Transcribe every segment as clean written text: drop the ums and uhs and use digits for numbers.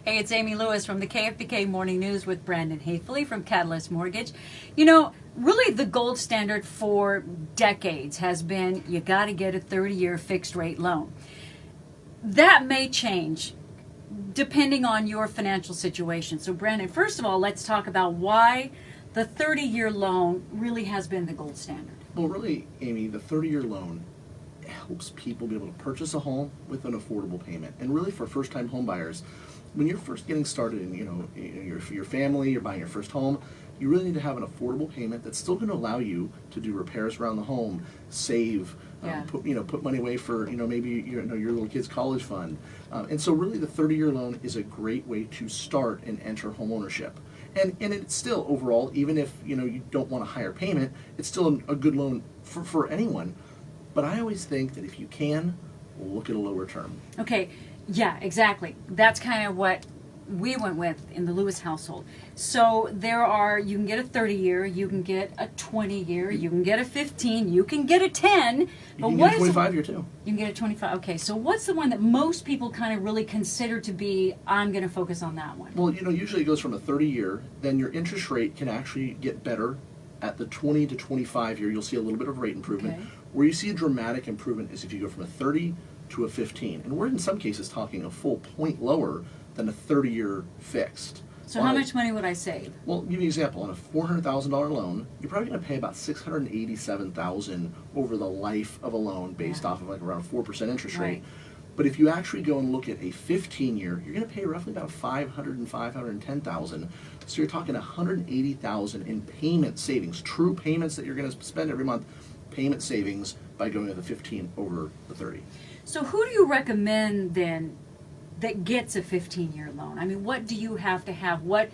Hey, it's Amy Lewis from the KFBK Morning News with Brandon Haefele from Catalyst Mortgage. You know, really the gold standard for decades has been you got to get a 30-year fixed rate loan. That may change depending on your financial situation. So, Brandon, first of all, let's talk about why the 30-year loan really has been the gold standard. Well, really, Amy, the 30-year loan helps people be able to purchase a home with an affordable payment. And really, for first-time home buyers, when you're first getting started in, your family, you're buying your first home, you really need to have an affordable payment that's still going to allow you to do repairs around the home, save, put money away for maybe your little kid's college fund. And so really, the 30-year loan is a great way to start and enter home ownership. And it's still overall, even if you don't want a higher payment, it's still a good loan for anyone. But I always think that if you can, look at a lower term. Okay, yeah, exactly. That's kind of what we went with in the Lewis household. So you can get a 30-year, you can get a 20-year, you can get a 15, you can get a 10. You can get a 25-year too. You can get a 25. Okay, so what's the one that most people kind of really consider to be, I'm going to focus on that one? Well, usually it goes from a 30-year, then your interest rate can actually get better at the 20 to 25-year. You'll see a little bit of rate improvement. Okay. Where you see a dramatic improvement is if you go from a 30 to a 15. And we're in some cases talking a full point lower than a 30-year fixed. So how much money would I save? Well, give you an example. On a $400,000 loan, you're probably going to pay about $687,000 over the life of a loan based off of like around a 4% interest rate. But if you actually go and look at a 15-year, you're going to pay roughly about $510,000. So you're talking $180,000 in payment savings, true payments that you're going to spend every month, payment savings by going with the 15 over the 30. So who do you recommend then that gets a 15-year loan? I mean, what do you have to have? What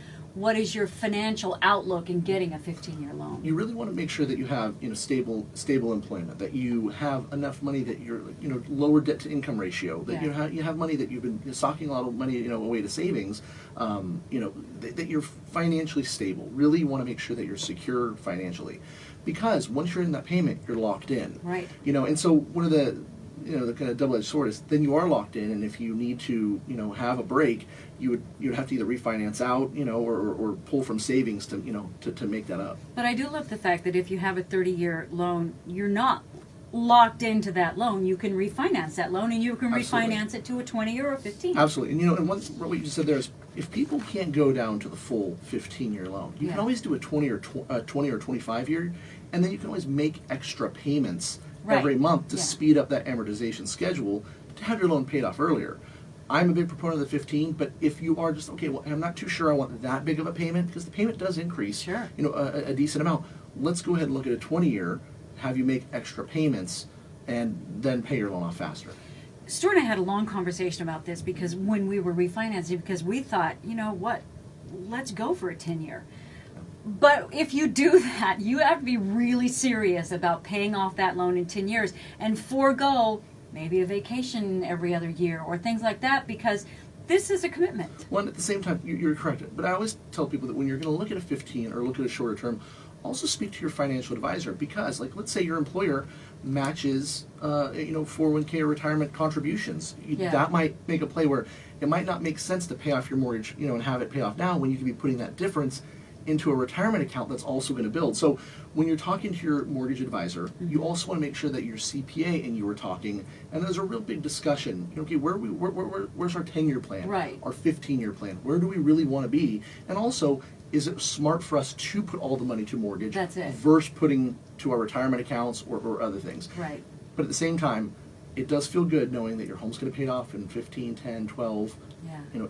is your financial outlook in getting a 15-year loan? You really want to make sure that you have stable employment, that you have enough money that you're lower debt to income ratio, that you have money that you've been socking a lot of money away to savings, that you're financially stable. Really, you want to make sure that you're secure financially, because once you're in that payment, you're locked in. Right. And so one of the the kind of double-edged sword is then you are locked in, and if you need to have a break, you'd have to either refinance out or pull from savings to make that up. But I do love the fact that if you have a 30-year loan, you're not locked into that loan. You can refinance that loan, and you can refinance it to a 20 or a 15. Absolutely. And what you just said there is, if people can't go down to the full 15-year loan, you can always do a 20 or 25-year, and then you can always make extra payments every month to speed up that amortization schedule to have your loan paid off earlier. I'm a big proponent of the 15, but if you are just, I'm not too sure I want that big of a payment, because the payment does increase a decent amount. Let's go ahead and look at a 20-year, have you make extra payments, and then pay your loan off faster. Stuart and I had a long conversation about this, because when we were refinancing, because we thought, let's go for a 10-year. But if you do that, you have to be really serious about paying off that loan in 10 years and forego maybe a vacation every other year or things like that, because this is a commitment. Well, and at the same time, you're correct. But I always tell people that when you're going to look at a 15 or look at a shorter term, also speak to your financial advisor, because, let's say your employer matches, 401k or retirement contributions. That might make a play where it might not make sense to pay off your mortgage, and have it pay off now, when you could be putting that difference into a retirement account that's also going to build. So when you're talking to your mortgage advisor, you also want to make sure that your CPA and you are talking, and there's a real big discussion. Where's our 10-year plan? Right. Our 15-year plan? Where do we really want to be? And also, is it smart for us to put all the money to mortgage versus putting to our retirement accounts or other things? Right. But at the same time, it does feel good knowing that your home's going to pay it off in 15, 10, 12,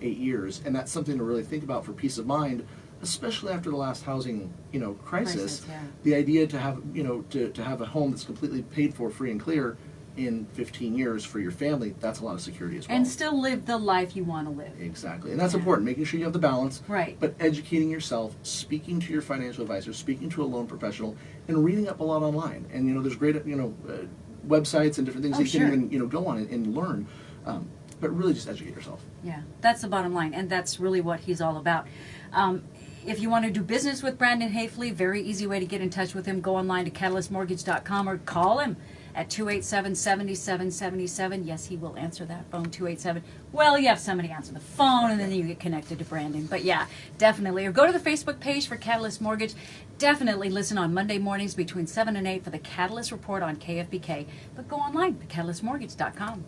8 years. And that's something to really think about for peace of mind, especially after the last housing, crisis. The idea to have, to have a home that's completely paid for, free and clear in 15 years for your family, that's a lot of security as well. And still live the life you want to live. Exactly. And that's important, making sure you have the balance. Right. But educating yourself, speaking to your financial advisor, speaking to a loan professional, and reading up a lot online. And, there's great, websites and different things that you can even, go on and learn. But really just educate yourself. Yeah, that's the bottom line. And that's really what he's all about. If you want to do business with Brandon Haefele, very easy way to get in touch with him. Go online to catalystmortgage.com or call him at 287-7777. Yes, he will answer that phone, 287. Well, you have somebody answer the phone, and then you get connected to Brandon. But yeah, definitely. Or go to the Facebook page for Catalyst Mortgage. Definitely listen on Monday mornings between 7 and 8 for the Catalyst Report on KFBK. But go online, catalystmortgage.com.